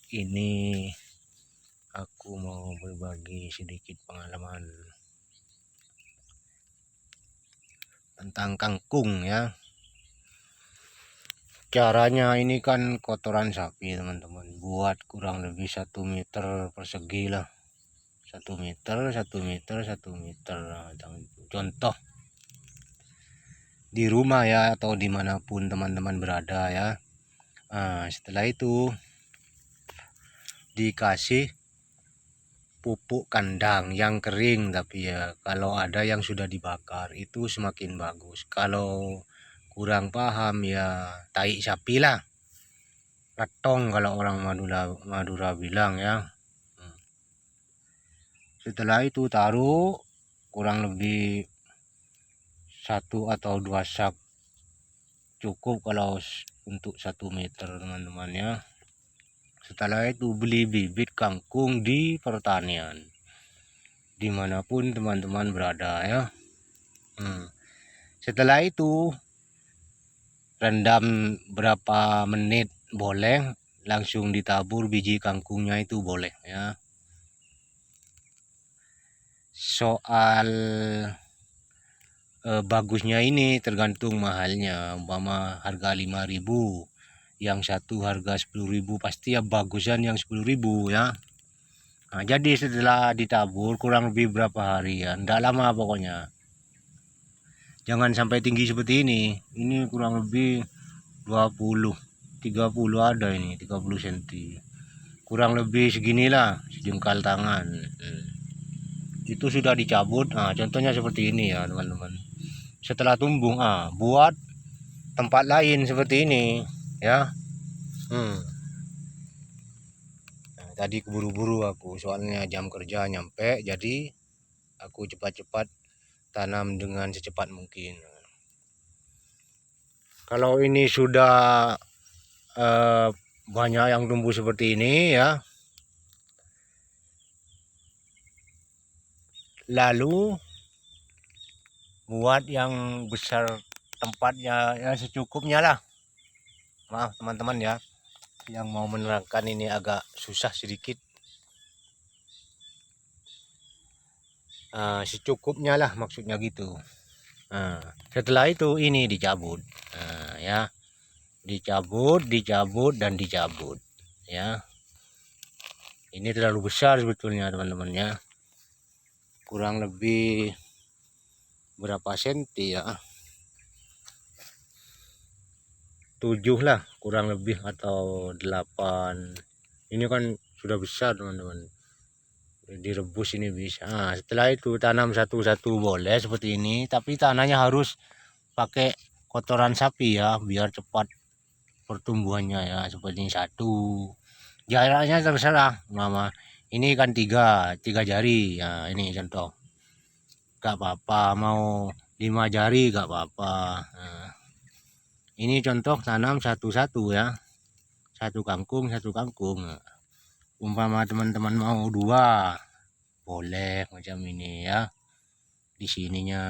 Ini aku mau berbagi sedikit pengalaman tentang kangkung ya. Caranya ini kan kotoran sapi teman-teman, buat kurang lebih 1 meter persegi lah, 1 meter, 1 meter, 1 meter. Contoh di rumah ya, atau dimanapun teman-teman berada ya. Setelah itu dikasih pupuk kandang yang kering, tapi ya kalau ada yang sudah dibakar itu semakin bagus. Kalau kurang paham ya tai sapi lah, ratong kalau orang Madura bilang ya. Setelah itu taruh kurang lebih 1 atau 2 sak cukup kalau untuk 1 meter teman-teman ya. Setelah itu beli bibit kangkung di pertanian dimanapun teman-teman berada ya. Setelah itu rendam berapa menit boleh, langsung ditabur biji kangkungnya itu boleh ya. Soal bagusnya ini tergantung mahalnya. Umpama harga 5.000, yang satu harga 10.000, pasti ya bagusan yang 10.000 ya. Jadi setelah ditabur kurang lebih berapa hari ya, enggak lama pokoknya. Jangan sampai tinggi seperti ini. Ini kurang lebih 20, 30 ada ini, 30 cm. Kurang lebih seginilah, sejengkal tangan. Itu sudah dicabut. Contohnya seperti ini ya teman-teman. Setelah tumbuh, buat tempat lain seperti ini ya. Tadi keburu-buru aku, soalnya jam kerja nyampe, jadi aku cepat-cepat tanam dengan secepat mungkin. Kalau ini sudah banyak yang tumbuh seperti ini ya, lalu buat yang besar tempatnya ya secukupnya lah. Maaf teman-teman ya, yang mau menerangkan ini agak susah sedikit. Secukupnya lah maksudnya gitu. Setelah itu ini dicabut ya, dicabut dan dicabut ya. Ini terlalu besar sebetulnya teman-teman ya, kurang lebih berapa senti ya, 7 lah kurang lebih atau 8. Ini kan sudah besar teman-teman, direbus ini bisa. Setelah itu tanam satu-satu boleh seperti ini, tapi tanahnya harus pakai kotoran sapi ya, biar cepat pertumbuhannya ya. Seperti ini, satu jaraknya terserah mama. Ini kan tiga jari ya, ini contoh, gak apa-apa. Mau 5 jari gak apa-apa. Ini contoh tanam satu-satu ya, satu kangkung. Umpama teman-teman mau 2 boleh macam ini ya, di sininya.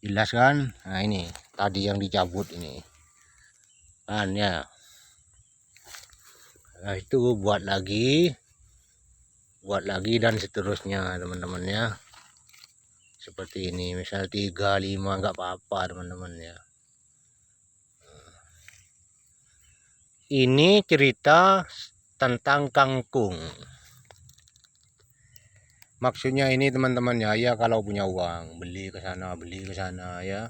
Jelas kan? Ini tadi yang dicabut ini kan ya. Itu buat lagi dan seterusnya teman-teman ya. Seperti ini, misal 3, 5 nggak apa-apa teman-teman ya. Ini cerita tentang kangkung. Maksudnya ini teman-teman ya, kalau punya uang beli ke sana ya.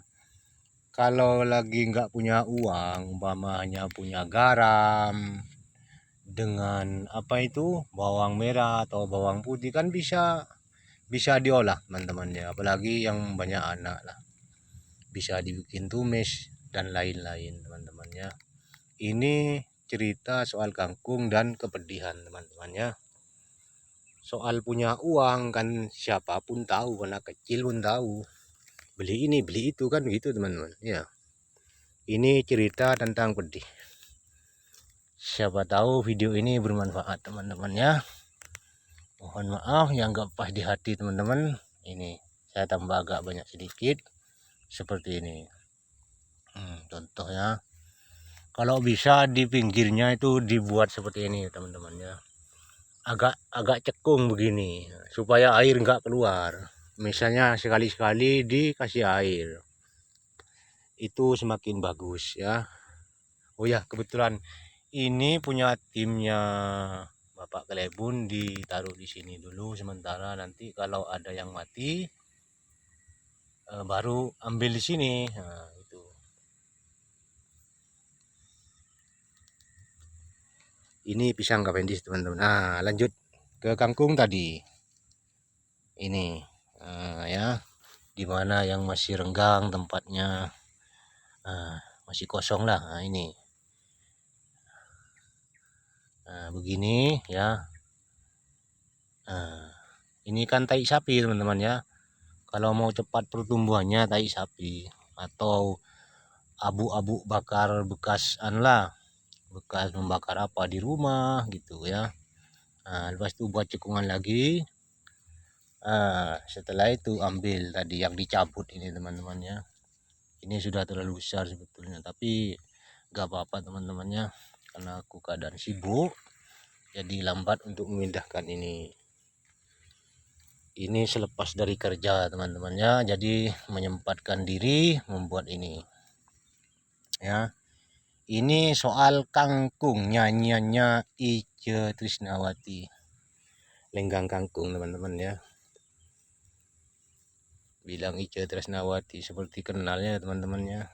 Kalau lagi nggak punya uang, umpama hanya punya garam dengan bawang merah atau bawang putih, kan bisa diolah teman-teman ya. Apalagi yang banyak anak lah, bisa dibikin tumis dan lain-lain teman-teman ya. Ini cerita soal kangkung dan kepedihan teman-teman ya. Soal punya uang kan siapapun tahu, anak kecil pun tahu, beli ini beli itu kan gitu teman-teman ya. Ini cerita tentang pedih. Siapa tahu video ini bermanfaat teman-teman ya. Mohon maaf yang gak pas di hati teman-teman. Ini saya tambah agak banyak sedikit seperti ini. contohnya. Kalau bisa di pinggirnya itu dibuat seperti ini teman-teman ya, agak cekung begini supaya air nggak keluar. Misalnya sekali-sekali dikasih air, itu semakin bagus ya. Oh ya, kebetulan ini punya timnya Bapak Kelebun, ditaruh di sini dulu sementara, nanti kalau ada yang mati baru ambil di sini. Nah, itu. Ini pisang Cavendish teman-teman. Nah, lanjut ke kangkung tadi. Ini ya, dimana yang masih renggang tempatnya, masih kosong lah. Nah, ini. Nah, begini ya. Nah, ini kan tai sapi teman-teman ya. Kalau mau cepat pertumbuhannya tai sapi atau abu-abu bakar bekas bekas membakar apa di rumah gitu ya. Nah, lepas itu buat cekungan lagi. Setelah itu ambil tadi yang dicabut ini teman-teman ya. Ini sudah terlalu besar sebetulnya, tapi gak apa-apa teman-temannya, karena aku keadaan sibuk jadi lambat untuk memindahkan ini. Ini selepas dari kerja teman-temannya, jadi menyempatkan diri membuat ini ya. Ini soal kangkung, nyanyiannya Itje Trisnawati, Lenggang Kangkung teman-teman ya. Bilang Itje Trisnawati seperti kenalnya teman-temannya.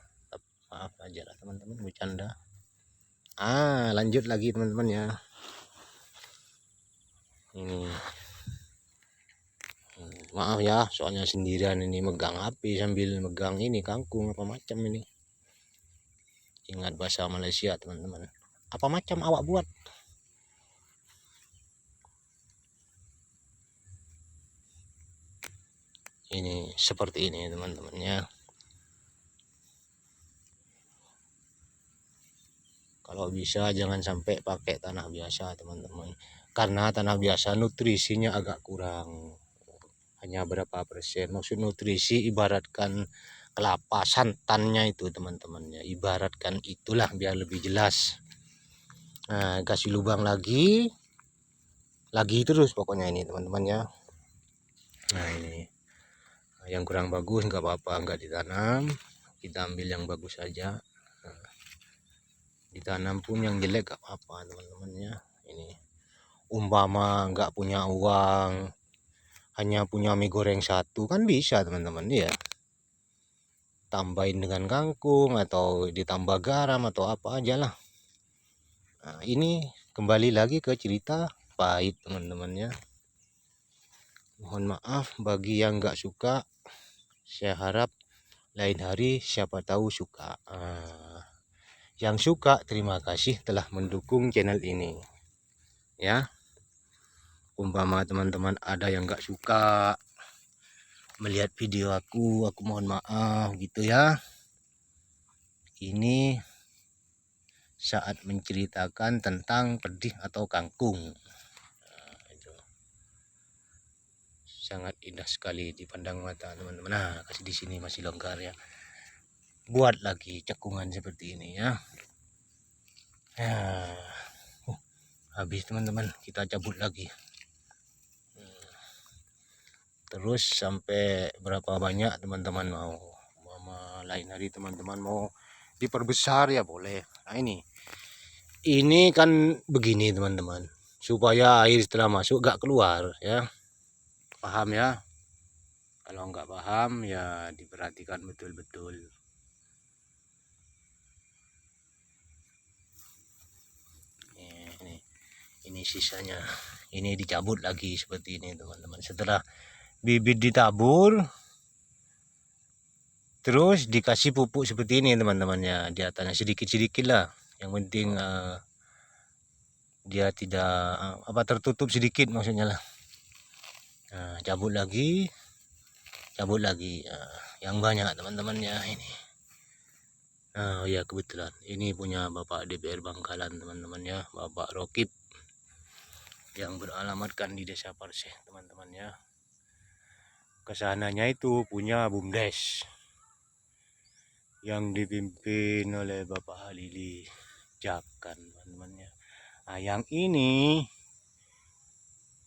Maaf aja lah teman-teman, bercanda. Lanjut lagi teman-teman ya. Ini maaf ya, soalnya sendirian ini megang HP sambil megang ini kangkung apa macam ini. Ingat bahasa Malaysia teman-teman, apa macam awak buat. Ini seperti ini teman-teman ya. Kalau bisa jangan sampai pakai tanah biasa teman-teman, karena tanah biasa nutrisinya agak kurang, hanya berapa persen. Maksud nutrisi ibaratkan kelapa santannya itu teman-teman ya, ibaratkan itulah biar lebih jelas. Nah, kasih lubang lagi terus pokoknya ini teman-teman ya. Nah, ini yang kurang bagus nggak apa-apa, nggak ditanam, kita ambil yang bagus saja. Nah, ditanam pun yang jelek gak apa-apa teman-teman ya. Ini umpama nggak punya uang, hanya punya mie goreng satu kan bisa teman-teman ya, tambahin dengan kangkung atau ditambah garam atau apa aja lah. Nah, ini kembali lagi ke cerita pahit teman-teman ya. Mohon maaf bagi yang nggak suka, saya harap lain hari siapa tahu suka. Yang suka terima kasih telah mendukung channel ini ya. Umpama teman-teman ada yang nggak suka melihat video aku mohon maaf gitu ya. Ini saat menceritakan tentang pedih atau kangkung. Itu sangat indah sekali dipandang mata teman-teman. Nah, kasih di sini masih longgar ya. Buat lagi cekungan seperti ini ya. Habis teman-teman, kita cabut lagi. Terus sampai berapa banyak teman-teman mau. Lain hari teman-teman mau diperbesar ya boleh. Nah, ini kan begini teman-teman, supaya air setelah masuk gak keluar ya. Paham ya? Kalau nggak paham ya diperhatikan betul-betul. Ini sisanya, ini dicabut lagi seperti ini teman-teman. Setelah bibit ditabur, terus dikasih pupuk seperti ini teman-temannya, di atasnya sedikit-sedikit lah. Yang penting dia tidak tertutup sedikit maksudnya lah. Nah, cabut lagi yang banyak teman-temannya ini. Oh ya, kebetulan ini punya Bapak DPR Bangkalan teman-teman ya, Bapak Rokib, yang beralamatkan di Desa Parseh teman-teman ya. Kesananya itu punya BUMDes. yang dipimpin oleh Bapak Halili Jakan, teman-teman ya. Nah, yang ini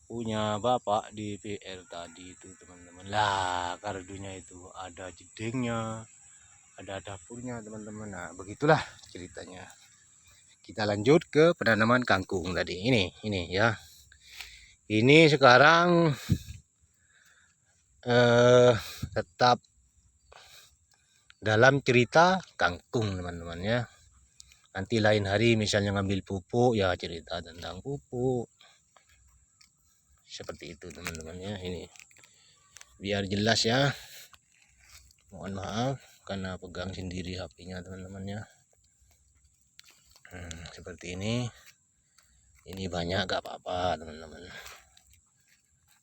punya Bapak di PR tadi itu, teman-teman. Lah, kardunya itu ada jedingnya, ada dapurnya, teman-teman. Nah, begitulah ceritanya. Kita lanjut ke penanaman kangkung tadi. Ini ya. Ini sekarang tetap dalam cerita kangkung, teman-teman ya. Nanti lain hari misalnya ngambil pupuk ya cerita tentang pupuk. Seperti itu, teman-teman ya. Ini biar jelas ya. Mohon maaf karena pegang sendiri HP-nya, teman-teman ya. Seperti ini. Ini banyak gak apa-apa, teman-teman.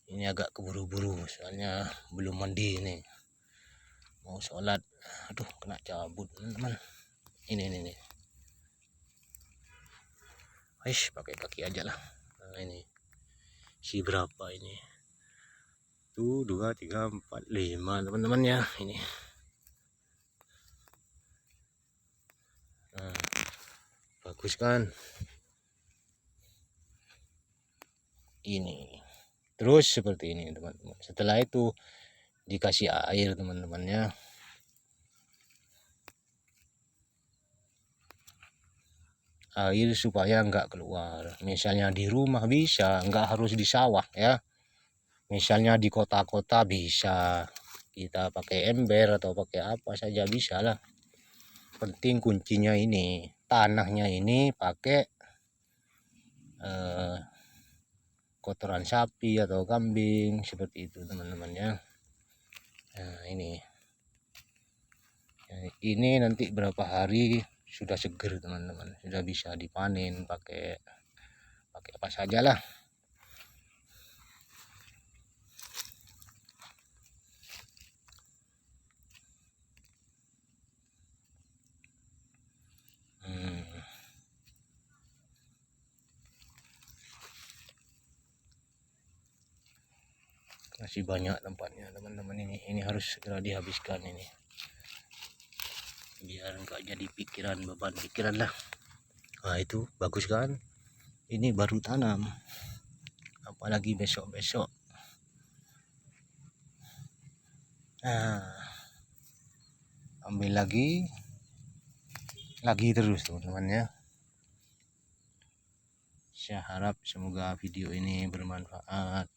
Ini agak keburu-buru soalnya belum mandi nih. Mau sholat. Aduh, kena cabut, teman-teman. Ini. Aish, pakai kaki aja lah. Nah, ini. Si berapa ini? Tuh, 2, 3, 4, 5, teman-teman ya. Ini. Nah, bagus kan? Ini. Terus seperti ini, teman-teman. Setelah itu dikasih air, teman-teman ya. Air supaya enggak keluar. Misalnya di rumah bisa, enggak harus di sawah ya. Misalnya di kota-kota bisa. Kita pakai ember atau pakai apa saja bisa lah. Penting kuncinya ini, tanahnya ini pakai kotoran sapi atau kambing seperti itu, teman-teman ya. Nah, ini nanti berapa hari sudah seger, teman-teman, sudah bisa dipanen pakai apa saja lah. Masih banyak tempatnya, teman-teman. Ini harus segera dihabiskan ini biar enggak jadi beban pikiran lah. Nah, itu bagus kan, ini baru tanam, apalagi besok-besok. Nah, ambil lagi terus, teman-teman ya. Saya harap semoga video ini bermanfaat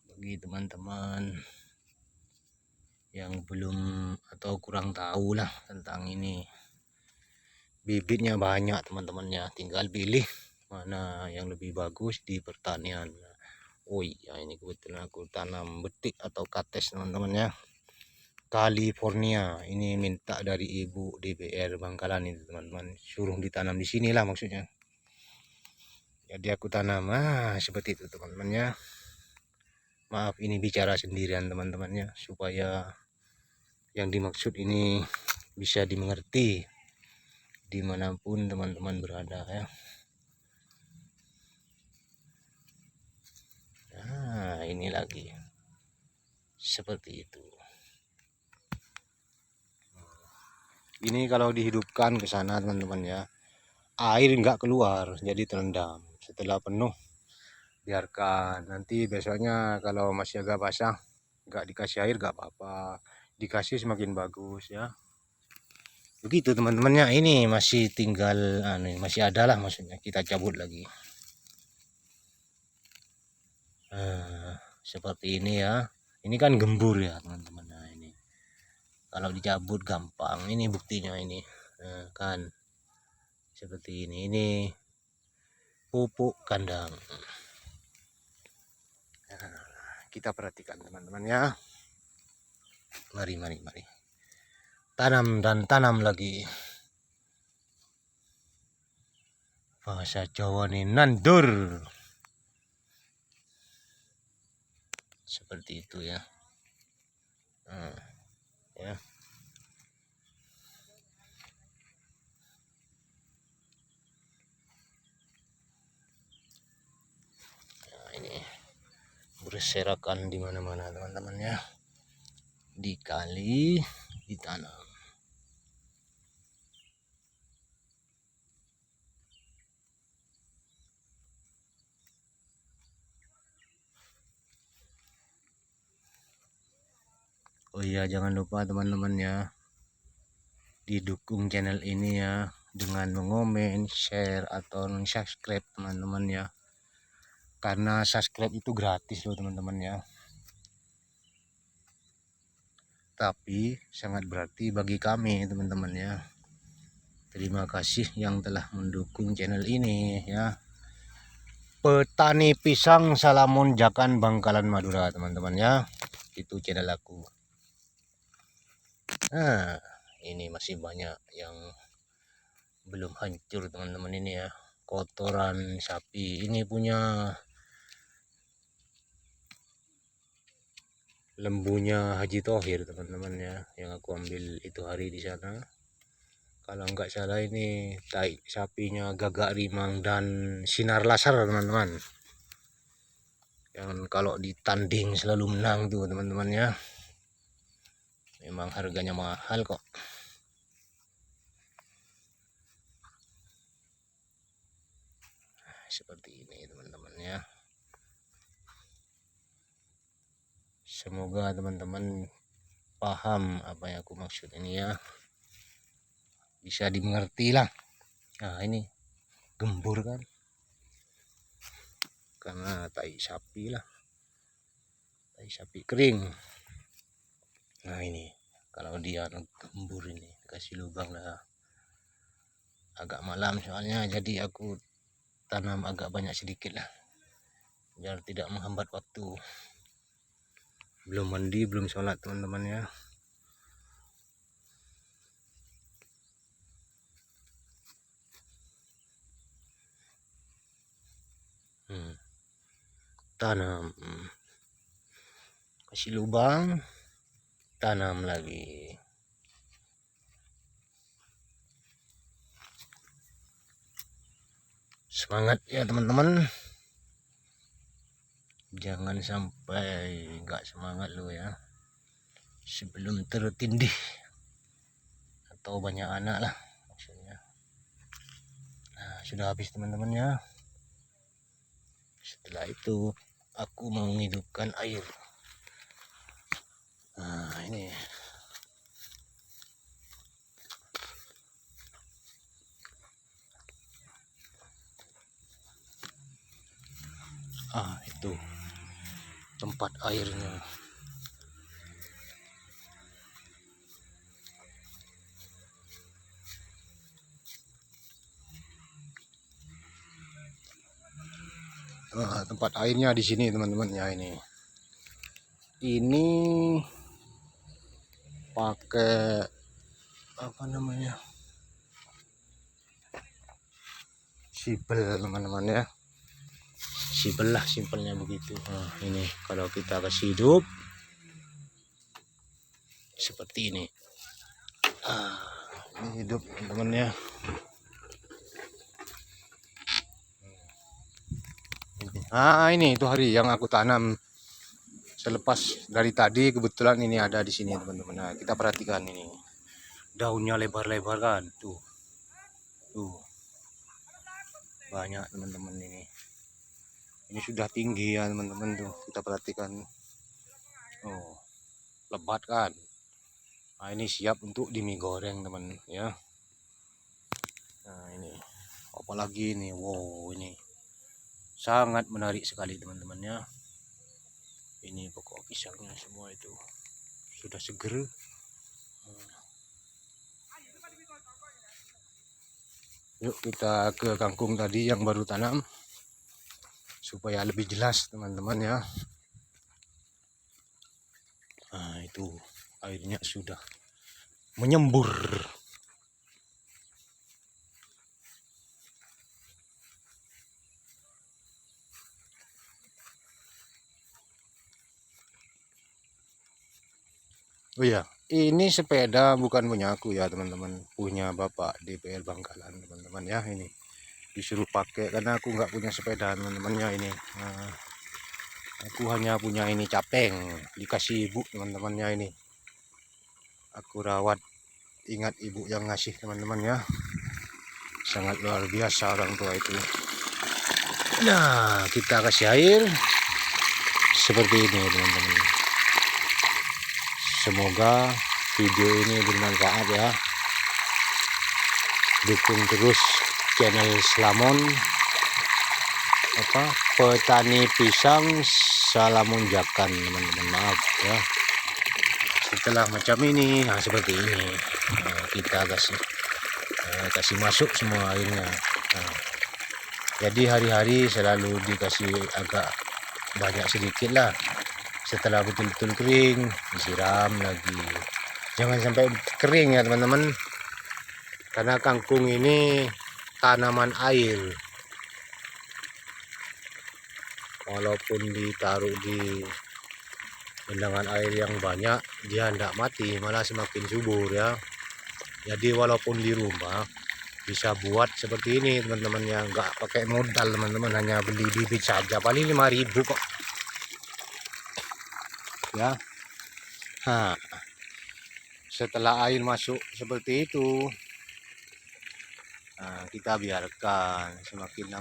bagi teman-teman yang belum atau kurang tahu lah tentang ini. Bibitnya banyak, teman-temannya, tinggal pilih mana yang lebih bagus di pertanian. Oh iya, ini kebetulan aku tanam betik atau kates, teman-teman ya. California, ini minta dari ibu DPR Bangkalan itu, teman-teman, suruh ditanam di sinilah maksudnya. Jadi aku tanam seperti itu, teman-teman ya. Maaf ini bicara sendirian, teman-temannya, supaya yang dimaksud ini bisa dimengerti dimanapun teman-teman berada ya. Nah, ini lagi seperti itu. Ini kalau dihidupkan ke sana, teman-teman ya, air nggak keluar, jadi terendam. Setelah penuh biarkan, nanti besoknya kalau masih agak basah nggak dikasih air nggak apa-apa, dikasih semakin bagus ya. Begitu, teman-temannya. Ini masih tinggal masih ada lah, maksudnya kita cabut lagi. Seperti ini ya. Ini kan gembur ya, teman-teman. Nah, ini kalau dicabut gampang. Ini buktinya ini. Kan seperti ini pupuk kandang. Kita perhatikan, teman-teman ya. Mari tanam dan tanam lagi. Bahasa Jawa nih nandur. Seperti itu ya. Ya. Nah, ini berserakan di mana-mana, teman-teman ya. Di kali ditanam. Oh iya, jangan lupa teman-teman ya, didukung channel ini ya dengan mengomen, share atau subscribe teman-teman ya. Karena subscribe itu gratis loh teman-teman ya. Tapi sangat berarti bagi kami teman-teman ya. Terima kasih yang telah mendukung channel ini ya. Petani pisang Salamun Jakan Bangkalan Madura teman-teman ya. Itu channel aku. Nah, ini masih banyak yang belum hancur teman-teman ini ya. Kotoran sapi. Ini punya lembunya Haji Thohir teman-teman ya, yang aku ambil itu hari di sana. Kalau nggak salah ini tai sapinya Gagak Rimang dan Sinar Lasar teman-teman. Yang kalau ditanding selalu menang tuh teman-teman ya. Memang harganya mahal kok. Seperti ini teman-teman ya. Semoga teman-teman paham apa yang aku maksud ini ya. Bisa dimengerti lah. Nah ini gembur kan. Karena tai sapi lah. Tai sapi kering. Nah ini kalau dia gembur ini kasih lubang lah. Agak malam soalnya, jadi aku tanam agak banyak sedikit lah. Biar tidak menghambat waktu. Belum mandi, belum sholat teman-teman ya. Tanam. Kasih lubang. Tanam lagi. Semangat ya teman-teman. Jangan sampai nggak semangat lo ya. Sebelum tertindih. Atau banyak anak lah maksudnya. Nah, sudah habis teman-teman ya. Setelah itu aku mau menghidupkan air. Nah ini. Itu tempat airnya. Tempat airnya di sini teman-teman ya. Ini pakai apa namanya, sibel teman-teman ya. Sibel lah, simpelnya begitu. Nah ini kalau kita kasih hidup seperti ini. Ini hidup teman-teman ya. Ini itu hari yang aku tanam selepas dari tadi, kebetulan ini ada di sini teman-teman. Nah, kita perhatikan ini. Daunnya lebar-lebar kan? Tuh. Banyak teman-teman ini. Ini sudah tinggi ya teman-teman tuh. Kita perhatikan. Oh, lebat kan? Nah, ini siap untuk dimie goreng teman ya. Nah, ini apalagi ini. Wow, ini sangat menarik sekali teman-teman ya. Ini pokok pisangnya semua itu sudah seger. Yuk kita ke kangkung tadi yang baru tanam supaya lebih jelas teman-teman ya. Nah itu airnya sudah menyembur. Oh iya, ini sepeda bukan punya aku ya teman-teman, punya Bapak DPR Bangkalan teman-teman ya. Ini disuruh pakai karena aku nggak punya sepeda teman-teman ya ini. Nah, aku hanya punya ini capeng, dikasih ibu teman-teman ya ini. Aku rawat, ingat ibu yang ngasih teman-teman ya. Sangat luar biasa orang tua itu. Nah kita kasih air seperti ini teman-teman. Semoga video ini bermanfaat ya. Dukung terus channel Slamon petani pisang Salamonjakan teman-teman. Maaf ya, setelah macam ini, nah seperti ini, kita kasih masuk semua airnya. Jadi hari-hari selalu dikasih agak banyak sedikit lah. Setelah betul-betul kering, disiram lagi. Jangan sampai kering ya teman-teman, karena kangkung ini tanaman air. Walaupun ditaruh di genangan air yang banyak, dia tidak mati, malah semakin subur ya. Jadi walaupun di rumah bisa buat seperti ini teman-teman, ya nggak pakai modal teman-teman, hanya beli bibit saja, paling 5.000 kok ya. Nah, setelah air masuk seperti itu, nah, kita biarkan semakin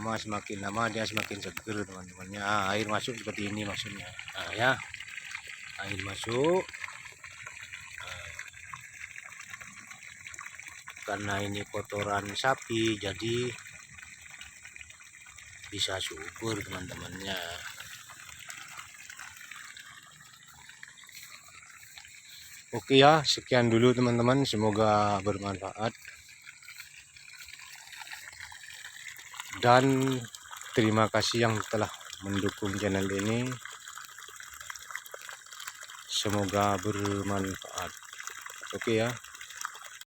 lama dia semakin seger teman-temannya. Air masuk seperti ini maksudnya. Nah ya, air masuk. Karena ini kotoran sapi, jadi bisa subur teman-temannya. Oke ya, sekian dulu teman-teman, semoga bermanfaat. Dan terima kasih yang telah mendukung channel ini. Semoga bermanfaat. Oke ya.